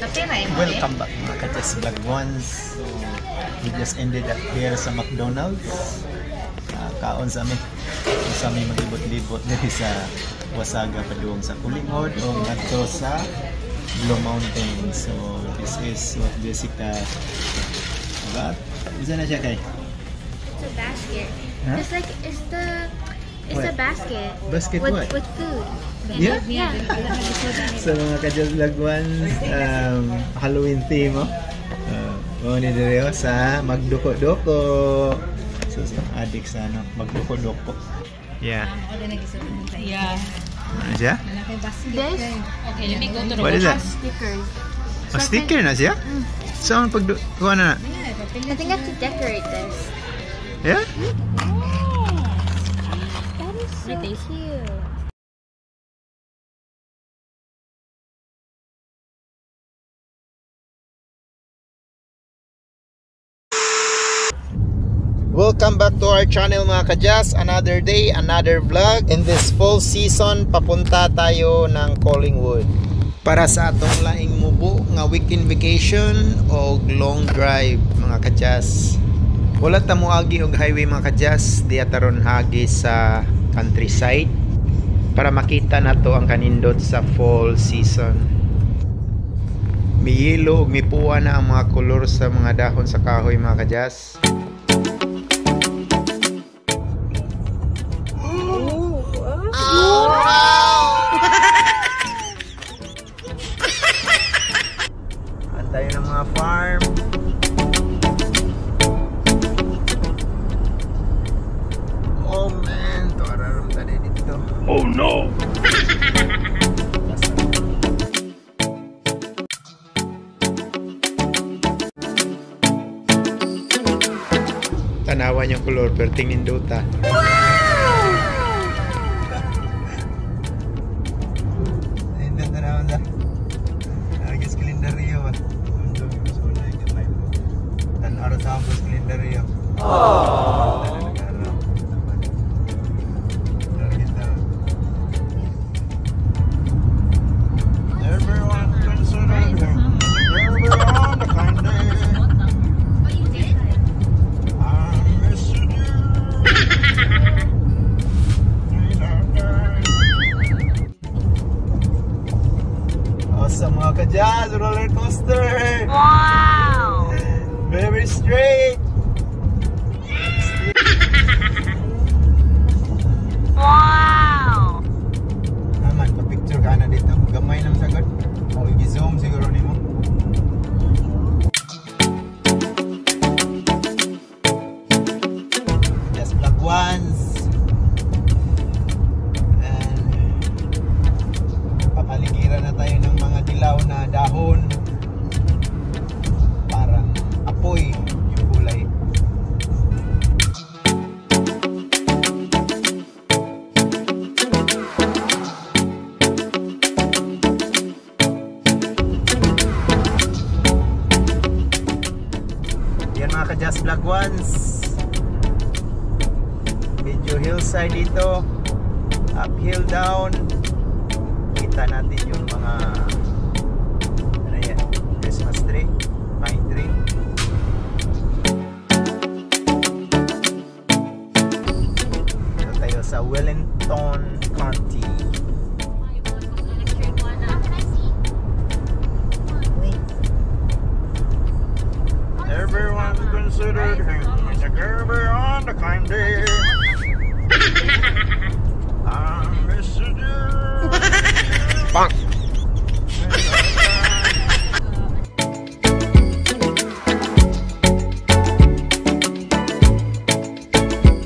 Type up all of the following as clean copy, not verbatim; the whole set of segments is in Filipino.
Welcome back mga Kachas Vlog Ones. So, we just ended up here sa McDonald's. Kaon sa amin. Sa amin maglibot-libot dito sa Wasaga paduong sa Kulingod o ngadto sa Blue Mountain. So, this is what Jessica got. Isa na siya kay? It's a basket. Huh? It's like, it's a basket. Basket with, what? With food. Yeah? Yeah. So mga Kachas Vlog Ones, Halloween theme oh ni dito sa magduko-duko. So si adik sa ano, magduko-duko. Yeah. Yeah. Ano siya? This? Okay, let me go to the What is that? Stickers. A sticker na siya? Saan kuha na? I think I have to decorate this. Yeah? That is so cute. Welcome back to our channel mga Kajas. Another day, another vlog. In this fall season, papunta tayo ng Collingwood para sa atong laing mubo nga weekend vacation o long drive mga Kajas. Wala ta moagi og highway mga Kajas, di ataron hagi sa countryside para makita nato ang kanindot sa fall season. Miyelo ug mipuwa na ang mga kolor sa mga dahon sa kahoy mga Kajas. Tayo ng mga farm. Oh man, ito araram tayo dito. Oh no! Tanawan yung color pero tingin duta. Hindi tanawan na. Agis kalendaryo ba? Dan araw sa ambos kalendaryo. Everyone consider him. Everyone the kind day. Oh, you did? I miss you. Awesome mga Kajas, roller coaster. Wow! Very straight. Wow! Naman, pa-picture ka na dito. Gamay ng sagot. O, i-zoom siguro nimo. Just vlog once. And papaligiran na tayo ng mga dilaw na dahon. Parang apoy yung kulay. Yan mga ka-Just Vlog Ones. Medyo hillside dito. Uphill down. Kita natin yung mga ano yan, Christmas tree, pine tree. Dito tayo sa Wellington County. Everyone considered him a Gerber on the kind day. I miss you. Bonk.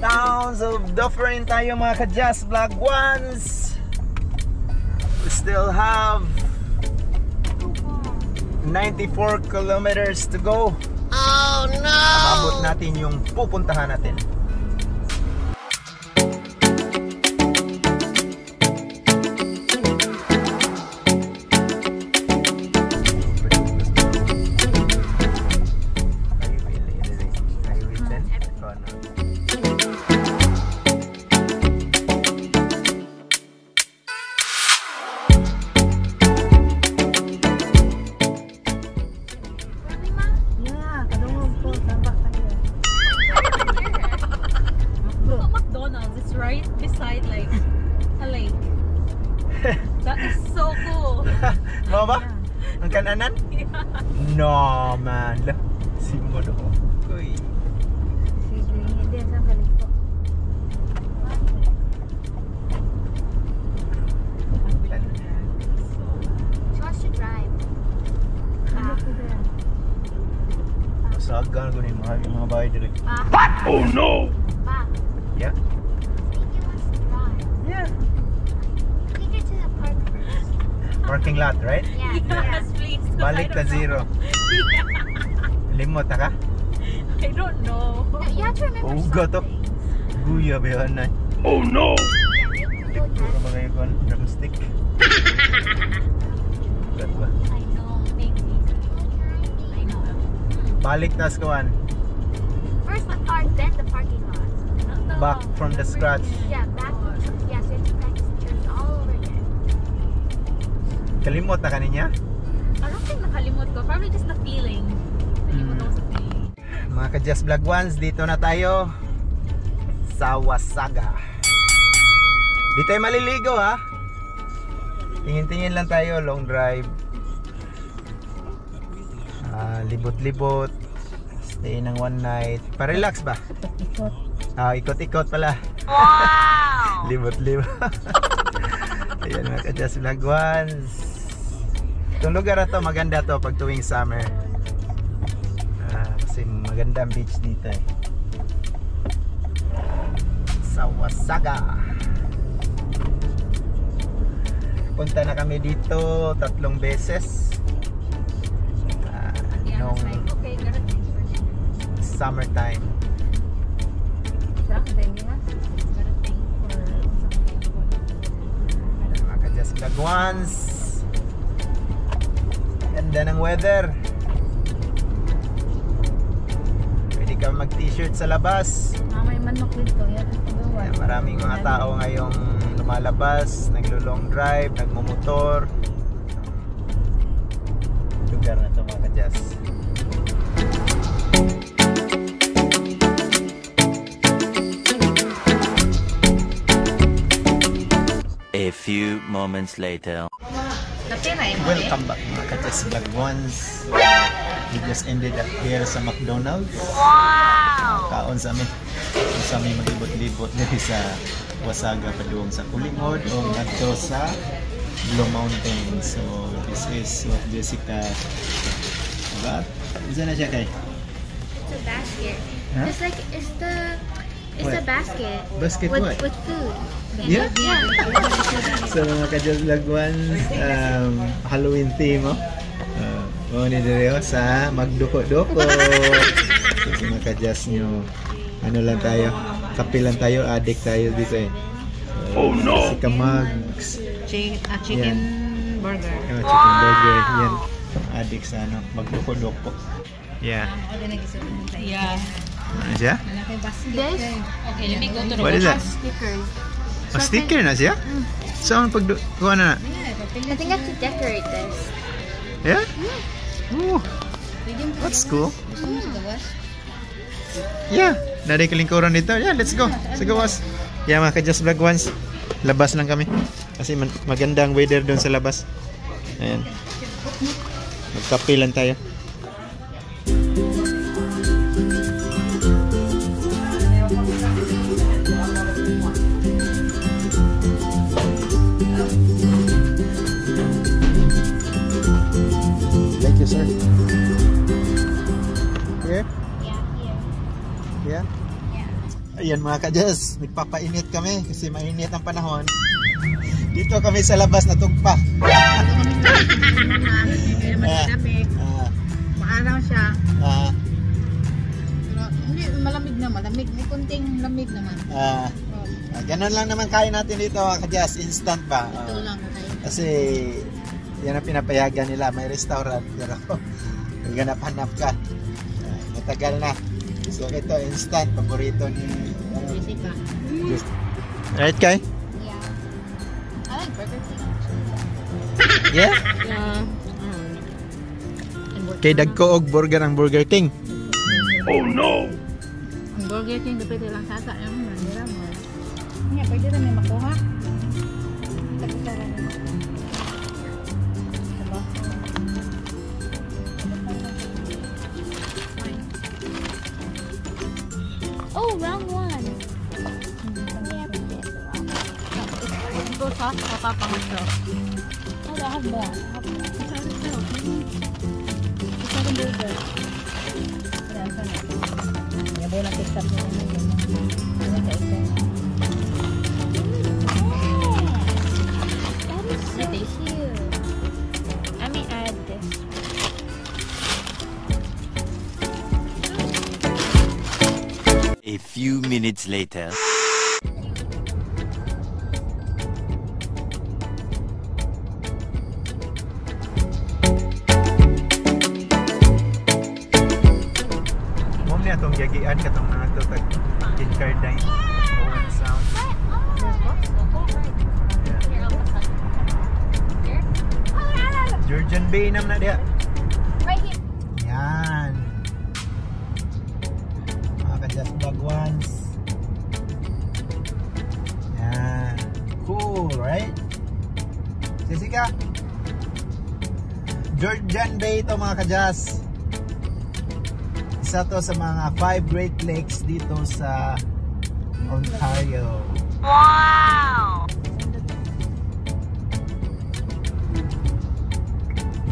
Towns of Dufferin tayo mga ka-Just Vlog Ones. We still have 94 kilometers to go. Oh no! Abot natin yung pupuntahan natin. That is so cool. Mau ba? Ang kananan? No, man. Lah, simbo do. Kuy. Dia sampai lupa. She wants to drive. Sagan ko ni mga bahay diri. What? Oh no. Pa. Yeah. He wants to drive. Yeah. Take her to the park first. Parking lot, right? Yeah. Yes, please. Balik ta zero. Limot ta ka? I don't know. No, you have to remember Oh, gato. something. Guya bayan na. Oh no. Yeah, make them go Puro down. ba kayo kon drumstick? Gat ba? I know. Maybe. I know. Balik tas kuan. First the park, then the parking lot. Back from the scratch. Yeah, back. Yeah, so you have to practice the turns all over again. Kalimot ta kaninya? I don't think nakalimot ko. Probably just the feeling. Nalimot ako sa feeling. Mga ka-Just Vlog Ones, dito na tayo sa Wasaga. Di tayo maliligo ha. Tingin-tingin lang tayo, long drive. Libot-libot. Stay ng one night. Pa-relax ba? Ikot. Ikot-ikot pala. Wow! Libot-libot. Ayan mga ka-Just Vlog Ones. Itong lugar na to, maganda to pag tuwing summer. Kasi maganda ang beach dito eh. Sa Wasaga. Punta na kami dito 3 beses. Yeah, Nung it's like, okay, gotta think for dinner. summertime. Sarap din nila. Gotta think for something. Mga ka-Just Vlog Ones. Ganda ng weather. Pwede ka mag t-shirt sa labas. May manok dito. Yan ang pagawa. Ayan, maraming mga tao ngayong lumalabas, naglo-long drive, nagmumotor. Lugar na ito mga ka-Just. A few moments later. Welcome back mga ka-Just Vlog Ones. We just ended up here sa McDonald's. Wow! Kaon sa amin. Sa amin maglibot-libot dito sa Wasaga padung sa Kulingod o ngadto sa Blue Mountain. So this is what Jessica got. Isa na siya kay? It's a basket. Huh? It's like it's the What? a basket. Basket with, what? with food. Yeah. Yeah. So mga ka-Just Vlog Ones, Halloween theme oh. Mga ni Direo sa magduko-duko. So sa mga ka-Just nyo, ano lang tayo, kape lang tayo, addict tayo dito eh. So, oh no! Si Kamags. Chicken burger. Chicken burger. Yan. Addict sa ano, magduko-duko. Yeah. Yeah. Ano siya? This Okay, let me go to the What is that? stickers. Sticker na siya? Saan pag kuha na? I think I have to decorate this. Yeah? Ooh. That's cool. Yeah. Naday kalingkuran dito. Yeah, let's go. Sa gawas. Yeah, mga ka-Just Vlog Ones. Labas lang kami. Kasi maganda ang weather doon sa labas. Ayan. Magkape lang tayo. Thank you, sir. Here? Yeah, here. Yeah? Ayan mga ka-Just, nagpapainit kami kasi mainit ang panahon. Dito kami sa labas na tugpa. Maaraw siya. Pero hindi malamig na, malamig. May kunting lamig naman. Ganun lang naman kain natin dito mga ka-Just, instant ba? Ito lang tayo. Kasi yan ang pinapayagan nila, may restaurant pero maghanap-hanap ka. Matagal na. So ito instant, paborito ni Jessica. Right Kai? Yeah. I like Burger King. Yeah? Yeah. Kay dagko og burger ang Burger King. Oh no! Ang Burger King, dapit lang sasa. Ang mandira mo. Nga, pwede na may makuha. Tapos na rin. Papang ito. Oh, I have that. That is so cute. Let me add this. A few minutes later. Mom niya itong yagian katong mga ito tag kid card na Owen Sound. Georgian Bay nam na diha. Right here. Yan. Mga ka-just vlog ones. Yan. Cool, right? Jessica? Georgian Bay ito mga ka-just. Isa to sa mga 5 Great Lakes dito sa Ontario. Wow!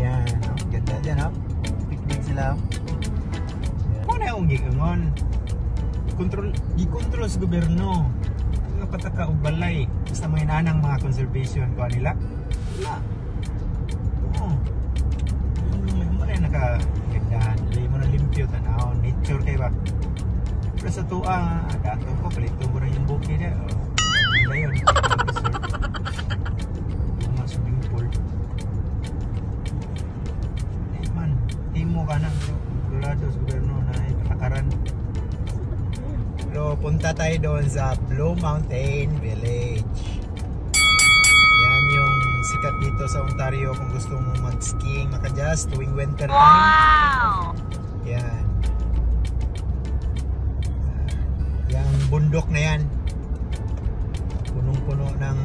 Yan. Oh, ganda dyan, oh. Picnic sila. Kung na yung gigangon, gikontrol sa gobyerno. Ang pataka o balay. Basta may nanang mga conservation ko nila. Wala. Oo. May mo na nakagandahan. Dali mo na limpyo, tanaw, nature kayo ba? Pero sa tuwa, dato ko, palito mo na yung buki niya. Ganda yun. Mga swimming pool. Man, timo ka na kontrolado sa gobyerno na ipatakaran. Pero punta tayo doon sa Blue Mountain Village. Yan yung sikat dito sa Ontario kung gusto mo mag-skiing, maka-just tuwing winter time. Wow! Yan. Yung bundok na yan, punong-puno ng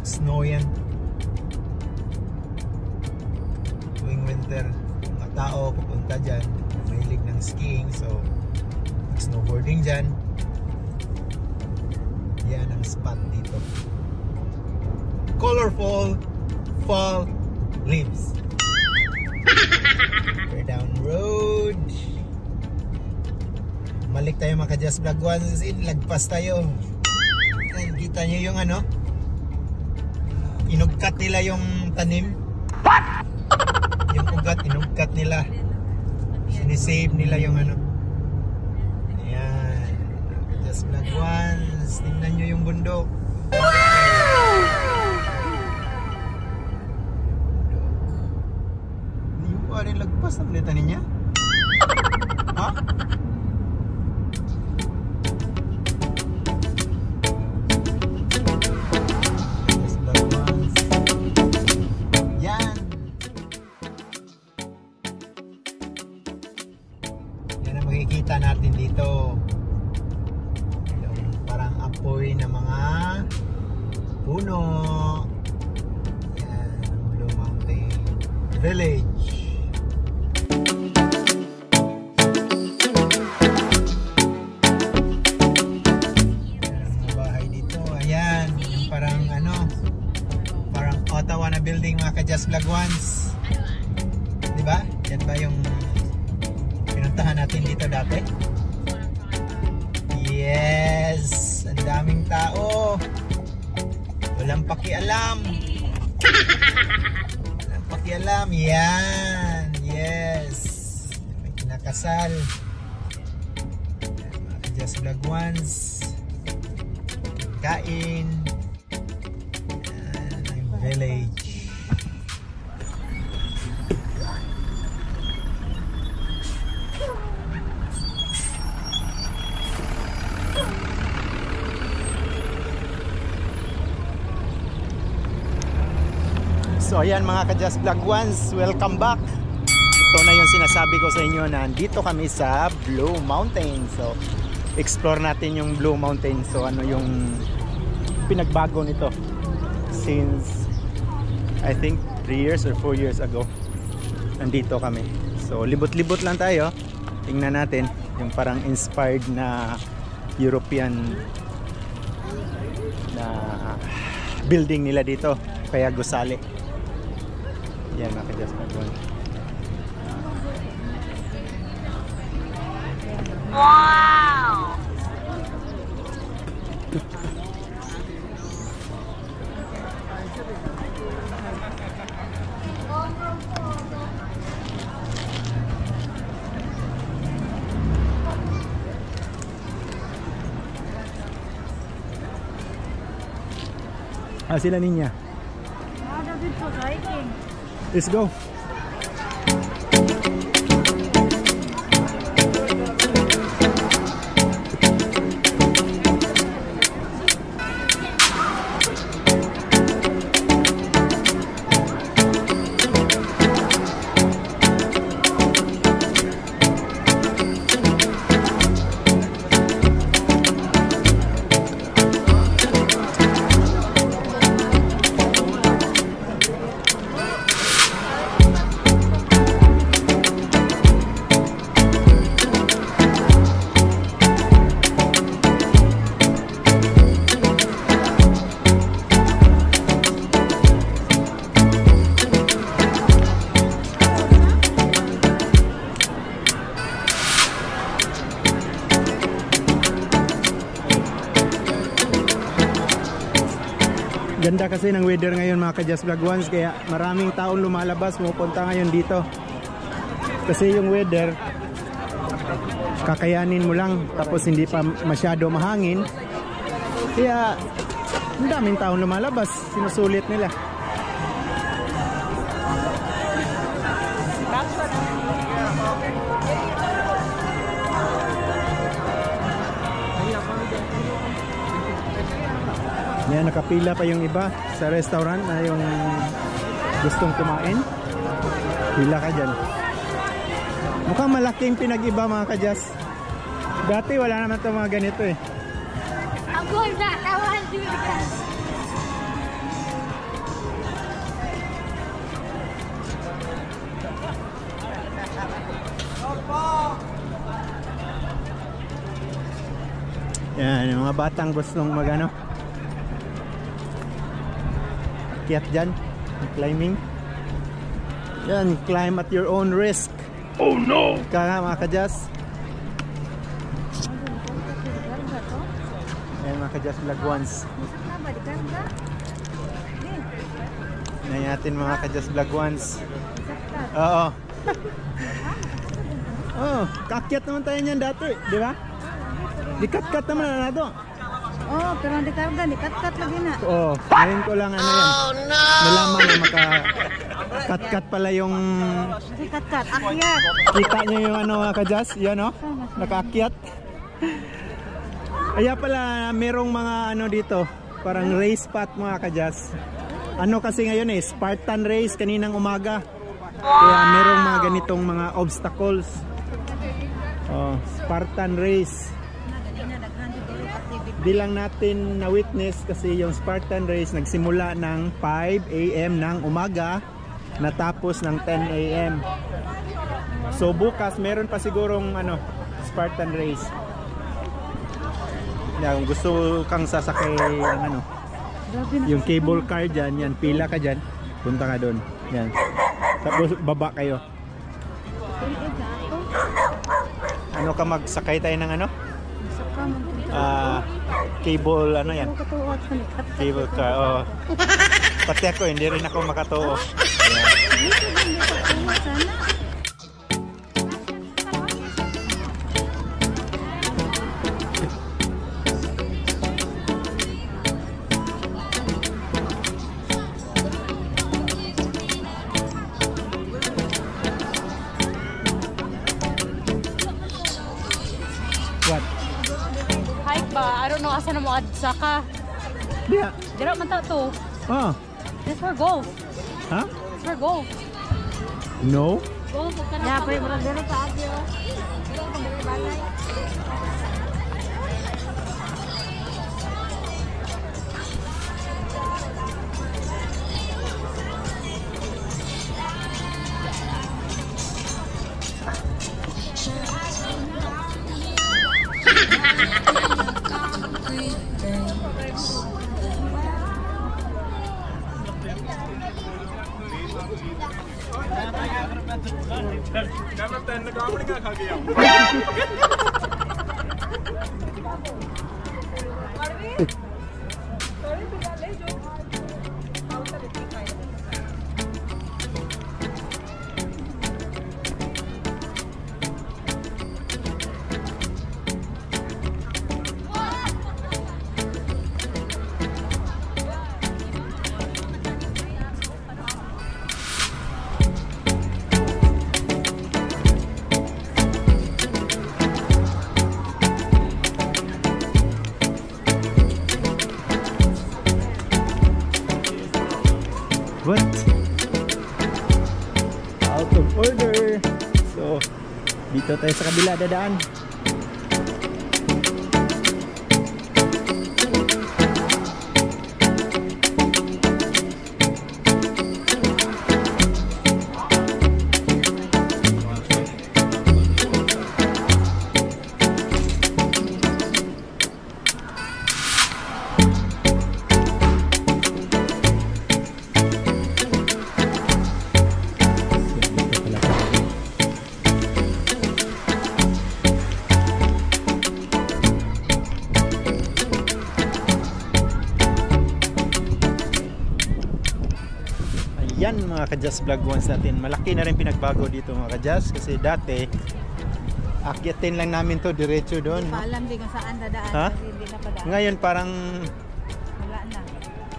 snow yan. Tuwing winter, mga tao pupunta dyan, mahilig ng skiing, so snowboarding dyan. Yan ang spot dito. Colorful fall leaves. We're down road. Malik tayo mga ka-just vlog ones. Lagpas tayo. And kita nyo yung ano, inugkat nila yung tanim. Yung ugat, inugkat nila. Sinisave nila yung ano. Ayan. Just vlog ones. Tingnan nyo yung bundok. Hindi mo pa rin lagpas ang neta niya. Ha? Just vlog ones. Yan. Yan ang makikita natin dito. Yung parang apoy na mga puno. Yan, Blue Mountain Village. Yan ang mga bahay dito. Ayan, yung parang ano, parang Ottawa na building mga ka-just vlog ones. Diba? Yan ba yung pinuntahan natin dito dati? Yes! Ang daming tao. Walang pakialam. Walang pakialam. Yan. Yes. May kinakasal. Yan, mga ka-just vlog ones. Kain. Yan ang village. So ayan mga ka-just vlog ones, welcome back. Ito na yung sinasabi ko sa inyo na nandito kami sa Blue Mountain. So explore natin yung Blue Mountain. So ano yung pinagbago nito since I think 3 years or 4 years ago. Nandito kami. So libot-libot lang tayo. Tingnan natin yung parang inspired na European na building nila dito, kaya gusali. Yan mga ka-Just Vlog Ones. Wow! Sila ninya. Let's go. Ganda kasi ng weather ngayon mga ka-Just Vlog Ones, kaya maraming taong lumalabas, pumupunta ngayon dito. Kasi yung weather, kakayanin mo lang, tapos hindi pa masyado mahangin. Kaya ang daming taong lumalabas, sinusulit nila. Yan, nakapila pa yung iba sa restaurant na yung gustong kumain. Pila ka dyan. Mukhang malaking pinag-iba mga ka-Just. Dati wala naman ito mga ganito eh. Ako na, tawan dito. Yan, yung mga batang gustong magano, akyat dyan, climbing. Yan, climb at your own risk. Oh no! Kaya mga ka-Just. Yan mga ka-Just Vlog Ones. Yan natin mga ka-Just Vlog Ones. Oo. Oh, kakyat naman tayo niyan dati, di ba? Dikat-kat naman na ito. Oh, pero hindi karga, di kat-kat lagi na. Oo, ngayon ko lang ano yan. Nalaman na maka-kat-kat pala yung... Di kat-kat, akyat. Kita nyo yung ano mga ka-Just, yan o, nakaakyat. Kaya pala merong mga ano dito, parang race path mga ka-Just. Ano kasi ngayon eh, Spartan race kaninang umaga. Kaya merong mga ganitong mga obstacles. Oh, Spartan race. Di lang natin na-witness kasi yung Spartan race nagsimula ng 5 AM ng umaga, natapos ng 10 AM. So bukas meron pa sigurong ano, Spartan race. Kung gusto kang sasakay ng ano, yung cable car dyan, yan, pila ka dyan, punta ka doon. Yan. Tapos baba kayo. Ano ka, magsakay tayo ng ano? Cable ano yan? Cable car. Oh. Pati ako hindi rin ako makatuo. What? Hike ba? I don't know asa na mo adsaka. Yeah. Dira man ta to. Oh. This for golf. Huh? This for golf. No. Golf ka na. Ya, pero mura dito sa abyo. What? Out of order. So, dito tayo sa kabila dadaan. Yan mga ka-Just Vlog Ones natin. Malaki na rin pinagbago dito mga ka-Just. Kasi dati akyatin lang namin to diretso doon. Paalam din kung saan dadaan. Ha? Kasi hindi na padaan. Ngayon parang Wala na.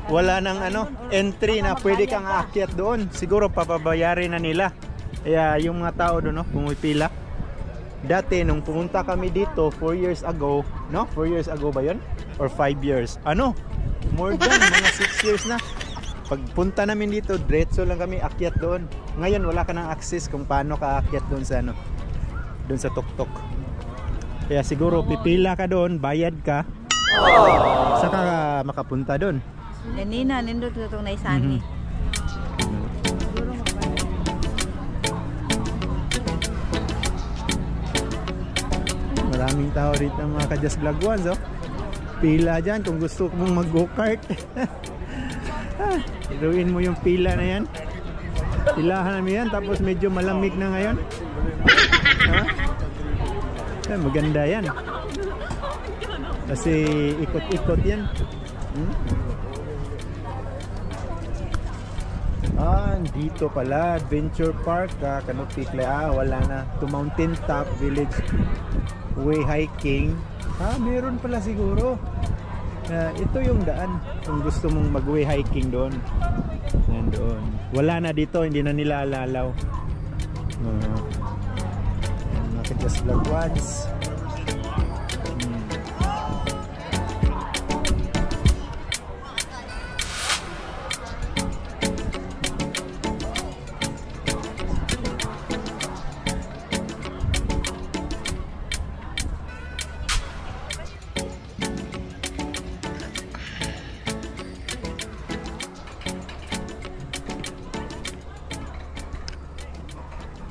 wala nang entry na pwede kang aakyat doon. Siguro papabayarin na nila. Kaya yung mga tao doon pumipila. Dati nung pumunta kami dito 4 years ago, no? 4 years ago ba 'yon? Or 5 years? Ano? More than mga 6 years na. Pagpunta namin dito, diretso lang kami akyat doon. Ngayon wala ka nang access kung paano ka akyat doon sa doon sa tuktok. Kaya siguro pipila ka doon, bayad ka. Saka ka makapunta doon. Ganina, nindot ko itong naisani. Maraming tao rito mga ka-Just Vlog Ones, oh. Pila dyan kung gusto mong mag-go-kart. Iluin mo yung pila na yan. Pilahan namin yan, tapos medyo malamig na ngayon. Maganda yan. Kasi ikot-ikot yan. Dito pala, Adventure Park, Kanupikla. Wala na. To Mountain Top Village Way Hiking. Meron pala siguro. Ito yung daan kung gusto mong mag-way hiking doon. Nandoon. Wala na dito, hindi na nila alalaw. Mga ka-Just Vlog Ones.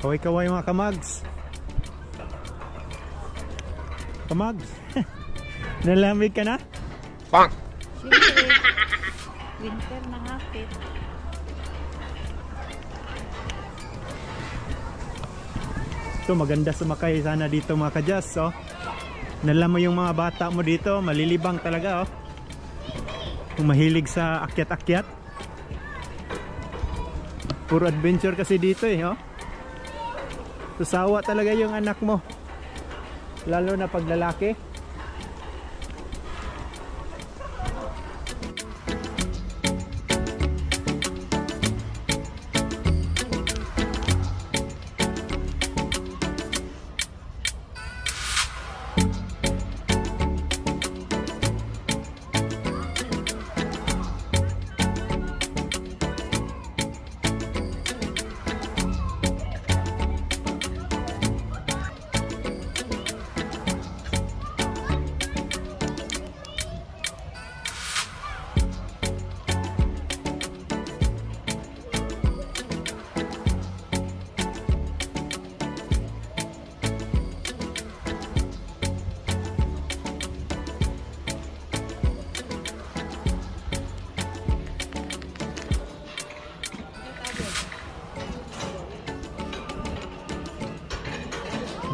Kaway-kaway mga kamags. Kamags. Nalamig ka na? Pang! Siyempre, winter na hapit. Ito maganda sumakay sana dito mga ka-Just, oh. Nalam mo yung mga bata mo dito, malilibang talaga, oh. Kung mahilig sa akyat-akyat. Puro adventure kasi dito, eh, oh. Sasawa talaga yung anak mo. Lalo na pag lalaki.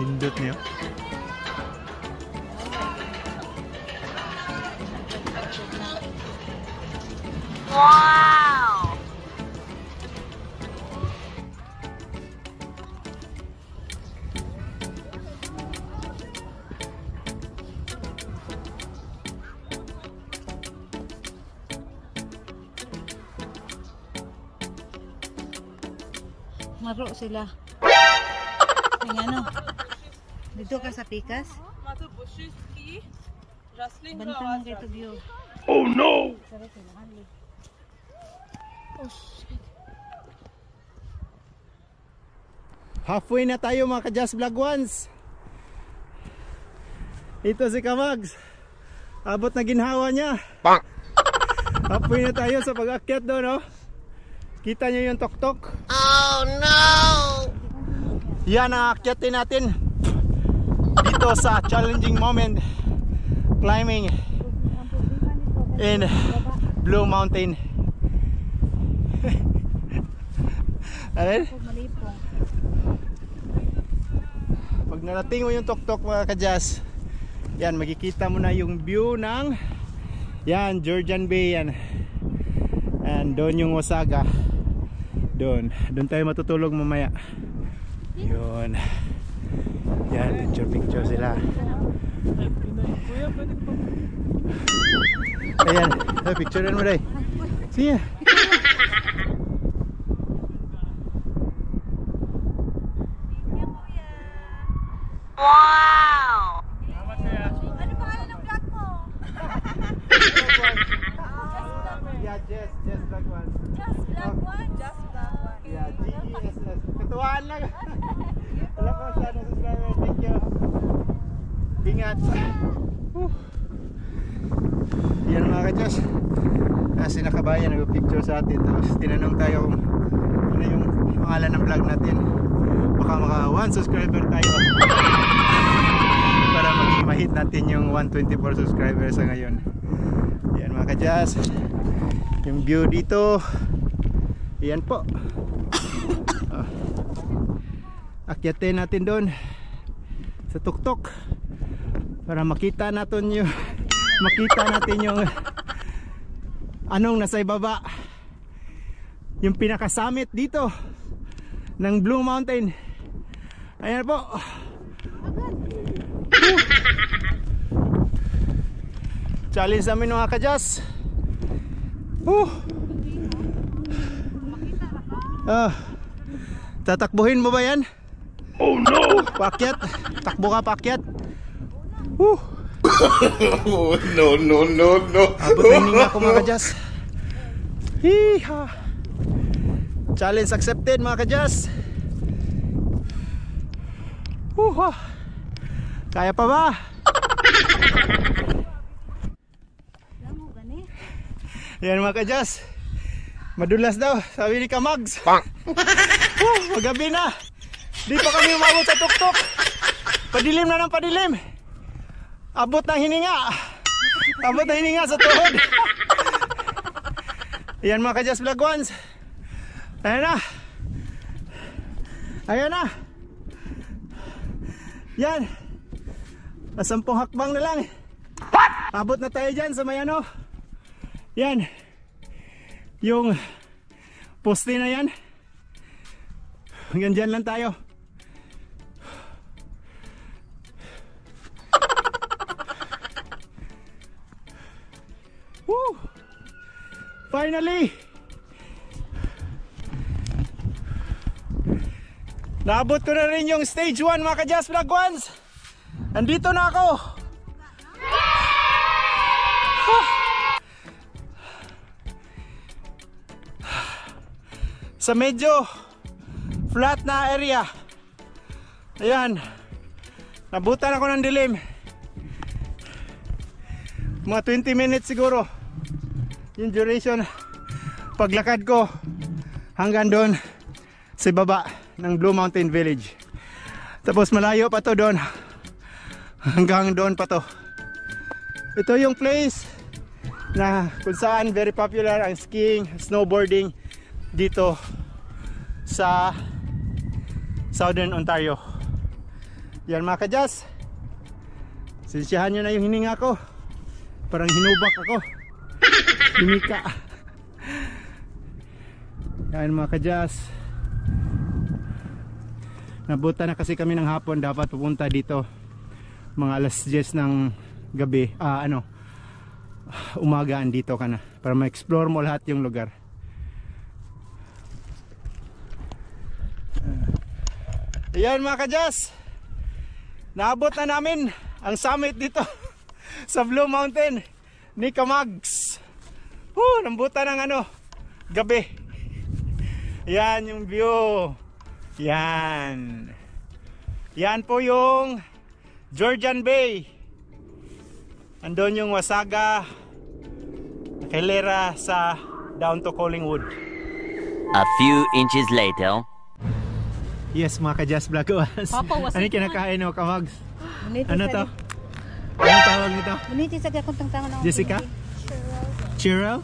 Hindot niyo. Wow! Maro sila. Yung ano? Dito ka sa pikas? Banta man kayo to view. Oh no! Halfway na tayo mga ka-Just Vlog Ones. Ito si Kamags. Abot na ginhawa niya. Bang! Halfway na tayo sa pag-akyat doon, oh. Kita niyo yung tok-tok? Oh no! Yan ang akyatin natin dito sa challenging moment climbing in Blue Mountain. Alin? Pag narating mo yung tok-tok mga ka-Just, yan, makikita mo na yung view ng yan, Georgian Bay yan. And doon yung Wasaga. Doon tayo matutulog mamaya. Yun. Yan, picture sila. Ayan, picturean mo rin. Sige. Wow! Ano pangalan ng vlog mo? Yeah, just that one. Just vlog one? Just vlog one. Yeah, GESS. Katuwaan lang. Wala ko siya ng subscriber. Thank you. Ingat. Yan mga ka-Just. Kasi nakabayan, nag-picture sa atin. Tapos tinanong tayo kung ano yung pangalan ng vlog natin. Baka maka 1 subscriber tayo. Para mag-hit natin yung 124 subscribers sa ngayon. Yan mga ka-Just. Yung view dito. Yan po. Akyatin natin doon sa tuktok para makita natin yung anong nasa ibaba, yung pinaka-summit dito ng Blue Mountain. Ayan po. Challenge namin mga ka-Just. Tatakbuhin mo ba yan? Oh no! Paakyat. Takbo ka paakyat. Oh no no no no! Abot na hininga ko mga ka-Just. Hiha! Challenge accepted mga ka-Just. Kaya pa ba? Yan mga ka-Just. Madulas daw, sabi ni Kamags. Bang! Magabi na. Di pa kami umabot sa tuktok. Padilim na ng padilim. Abot ng hininga. Abot ng hininga sa tuhod. Yan mga ka-Just Vlog Ones. Ayan na. Ayan na. Yan. 10 hakbang na lang. Abot na tayo dyan sa may ano. Yan. Yung poste na yan. Hanggang dyan lang tayo. Woo! Finally! Naabot ko na rin yung stage 1 mga ka-Just Vlog Ones. Andito na ako. Sa medyo flat na area. Ayan. Nabutan ako ng dilim. Mga 20 minutes siguro yung duration paglakad ko hanggang doon sa baba ng Blue Mountain Village. Tapos malayo pa to doon. Hanggang doon pa to. Ito yung place na kung saan very popular ang skiing, snowboarding dito sa Southern Ontario. Yan mga kadyas. Sensyahan nyo na yung hininga ko. Parang hinubak ako. Himika. Yan mga kadyas. Nabuta na kasi kami ng hapon. Dapat pupunta dito mga alas 10 ng gabi. Umagaan dito ka na para ma-explore mo lahat yung lugar. Ayan mga kadyas, naabot na namin ang summit dito sa Blue Mountain ni Kamags. Nambutan ng gabi. Yan yung view. Yan po yung Georgian Bay. Andun yung Wasaga Hilera sa down to Collingwood. A few inches later. Yes mga ka-Just Vloggers. Papa, Ano yung kinakain mo, Kamags? Muniti Ano sa to? Anong tawag nito? Muniti sa gakong tangan ako. Jessica? Cheer up?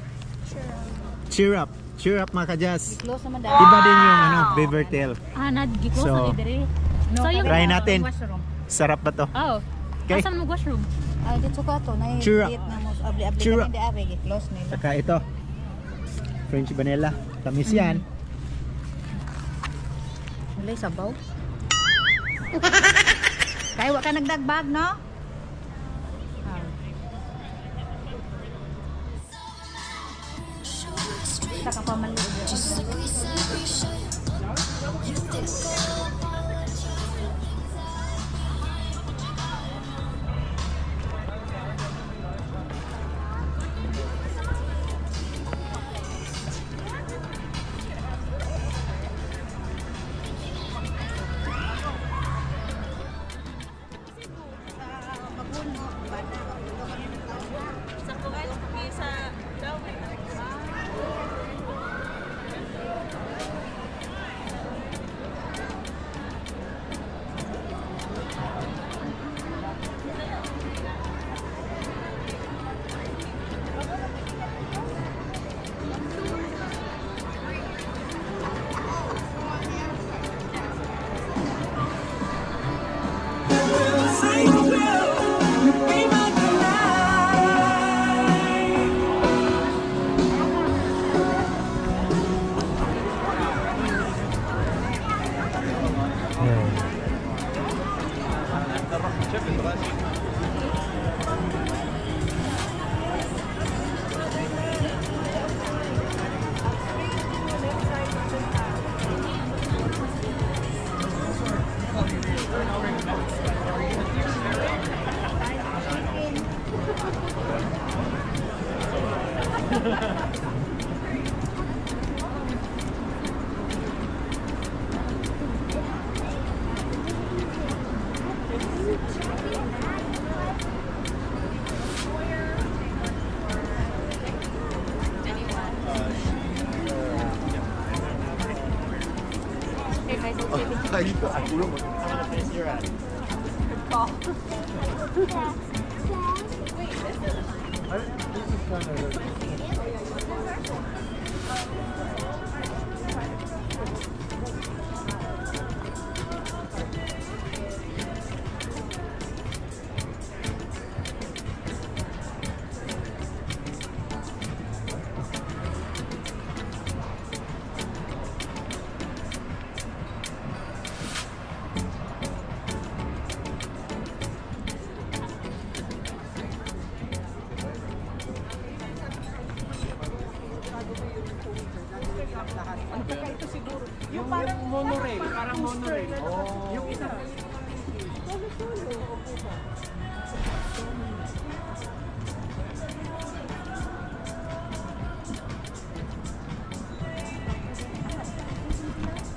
Cheer up. Cheer up mga ka-Just. Close naman dahil. Iba din yung Beaver Tail. Nag-gikos So, na dito. No, So, yung try natin. washroom. Sarap ba to? Oh. Okay. Asan mo washroom? Ay, dito ka to. Cheer up. Na mo. Abli-abli Cheer kami up. di ari. Close nila. Saka ito. French vanilla. Tamis yan. Walay sabaw. Kaya wa ka nagdagbag, no? Saka pa maliit.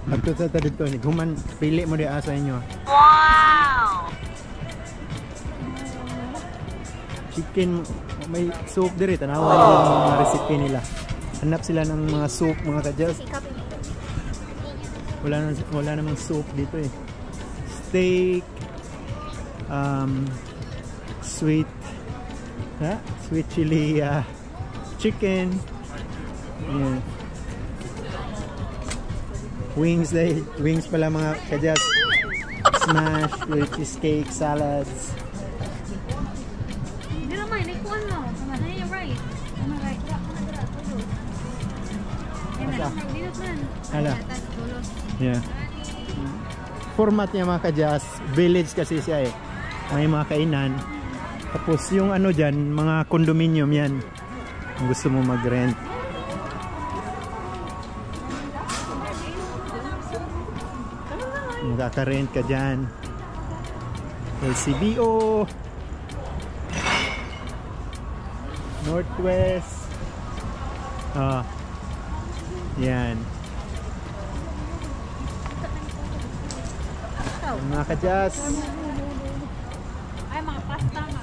Magtuta dito ni Guman, pili mo di asa inyo. Wow! Chicken, may soup diri, tanawa yung mga recipe nila. Hanap sila ng mga soup mga ka-Just. Wala namang soup dito eh. Steak, sweet chili chicken, yeah. Wings pala mga ka-Just. smash with cheesecake, salads. Hindi naman, ikuan mo. Ano yung rice? Ano rice? Hala. Yeah. Format niya mga ka-Jazz, village kasi siya eh. May mga kainan. Tapos yung ano dyan, mga condominium yan. Kung gusto mo mag-rent. Magkaka-rent ka dyan. LCBO. Northwest. Yan. Mga ka-Jazz. Ay, mga pasta nga.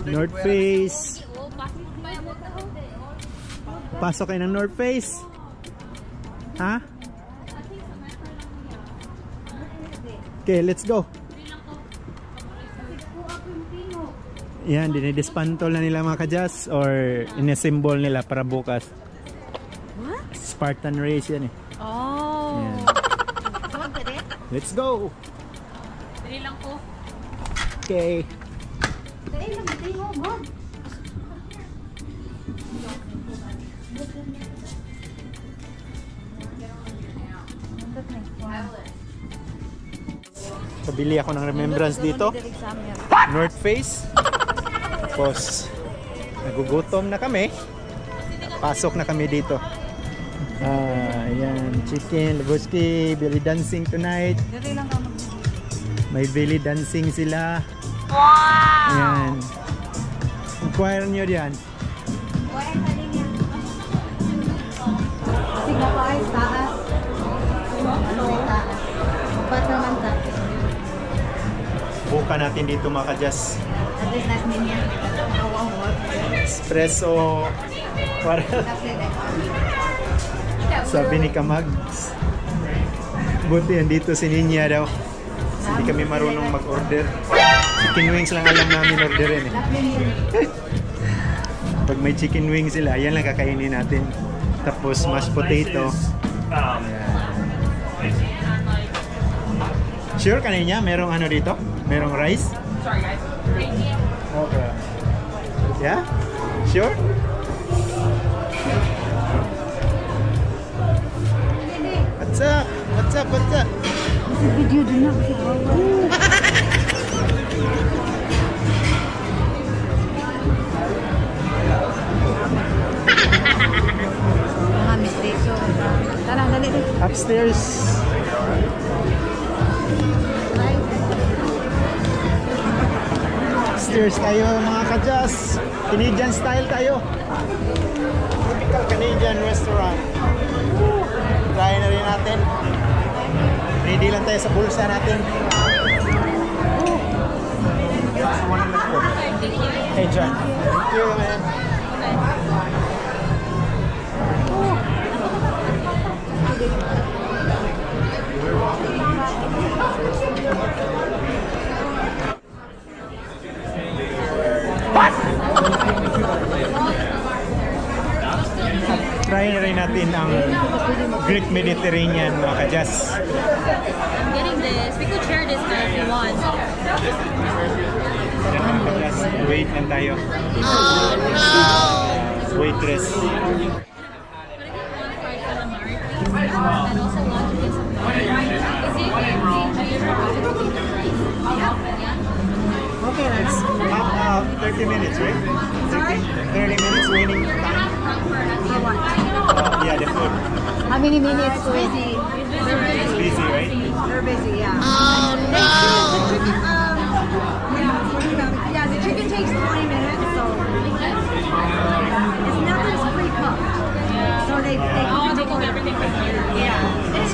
North Face. Pasok kayo ng North Face. Ha? Okay, let's go. Yan, dinidismantle na nila mga ka-Jazz or inassemble nila para bukas. What? Spartan race yan eh. Oh. Yan. Let's go. Dili lang ko. Okay. Pabili ako ng remembrance dito. North Face. Tapos nagugutom na kami. Pasok na kami dito. Ayan, chicken, labuski, belly dancing tonight. May belly dancing sila. Wow! Ayan. Inquire nyo diyan. Sige pa ay taas. Ano ay taas? Ba't naman taas? Buka natin dito mga ka-Jazz. At least nice niya. Espresso. Sabi ni Kamag. Buti andito si Ninya daw. Hindi kami marunong mag-order. Chicken wings lang alam namin orderin eh. Pag may chicken wings sila, yan lang kakainin natin. Tapos mashed potato. Sure kanina merong ano dito? Merong rice? Sorry guys. Okay. Yeah? Sure? What's up? What's up? What's up? Video din na kasi mga mistake. So, tara, dali. Upstairs. Upstairs tayo mga ka-Jazz. Canadian style tayo. Typical Canadian restaurant. Try na rin natin. Ready lang tayo sa bulsa natin. Hey John. Thank you man. Try na rin natin ang Greek Mediterranean mga ka-Jazz. I'm getting this. We could share this guys if you want. Just wait lang tayo. Oh no! Waitress. And also want to get some Is it Okay, that's 30 minutes, right? 30 minutes waiting time. Yeah, the food. How many minutes? busy? It's busy, right? They're busy, yeah. Oh no! Yeah, the chicken takes 20 minutes, so it's nothing's pre-cooked. So they cook everything from here. Yeah.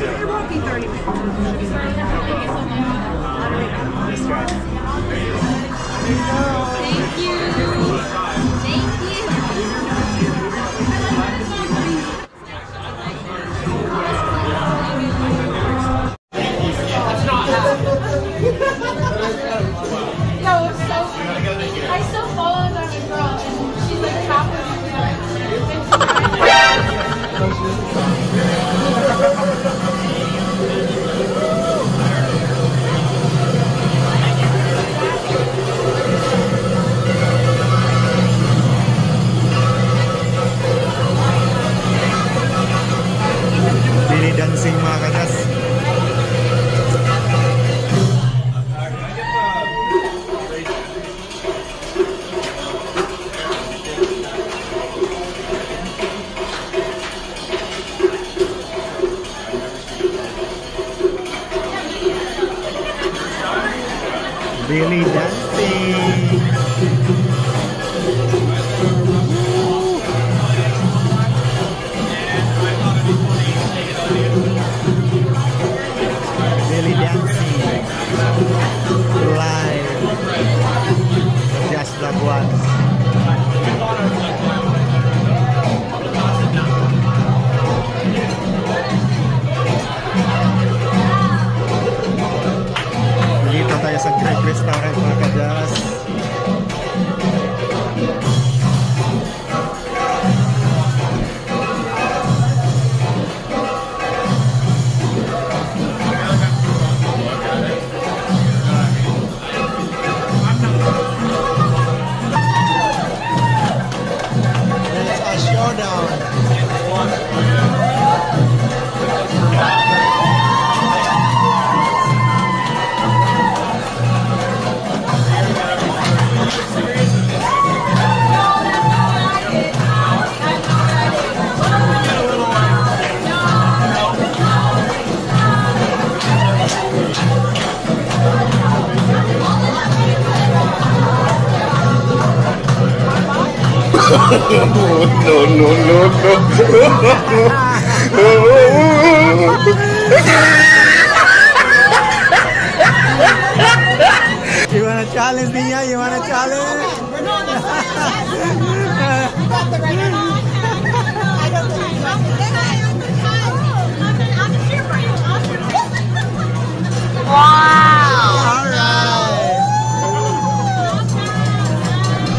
It won't be 30 minutes. Let's try. Thank you. Thank you. I still follow that girl, and she's like halfway through. Belly dancing. Belly dancing live. Just that once. Dito tayo sa Greg Restaurant mga kajas. It's a showdown. No, no, no, You wanna challenge Nia? You wanna challenge?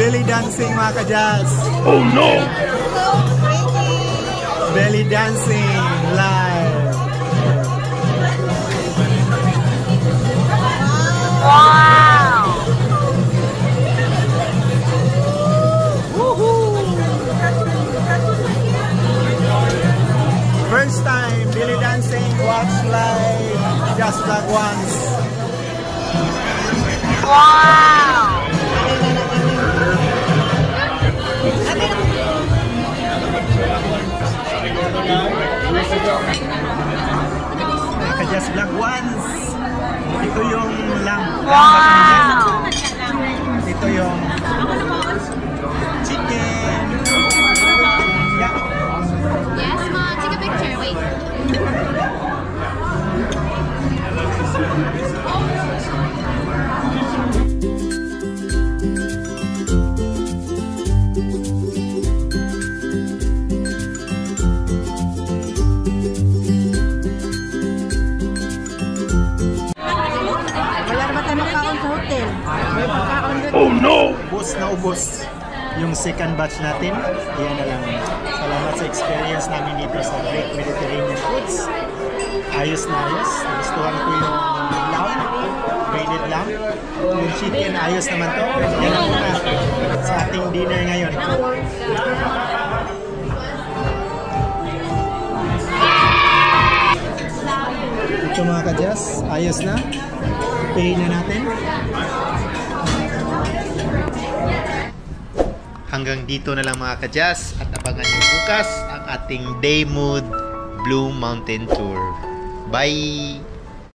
Belly dancing mga kajas. Oh no! Belly dancing live. First time belly dancing, watch live, just like once. Just vlog once. Ito yung lamb. Ito yung chicken. Yeah. Yes, Mom. Take a picture. Wait. Wala naman tayo makaon sa hotel. May pagkaon doon. Oh no! Ubos na ubos yung second batch natin. Yan na lang. Salamat sa experience namin dito sa Great Mediterranean Foods. Ayos na ayos. Nagustuhan ko yung lamb, braided lamb. Yung chicken, ayos naman to. Yan ang muna sa ating dinner ngayon. Ito mga kadyas, ayos na. Pay na natin. Hanggang dito na lang mga kadyas at abangan nyo bukas ang ating Day Mood Blue Mountain Tour. Bye!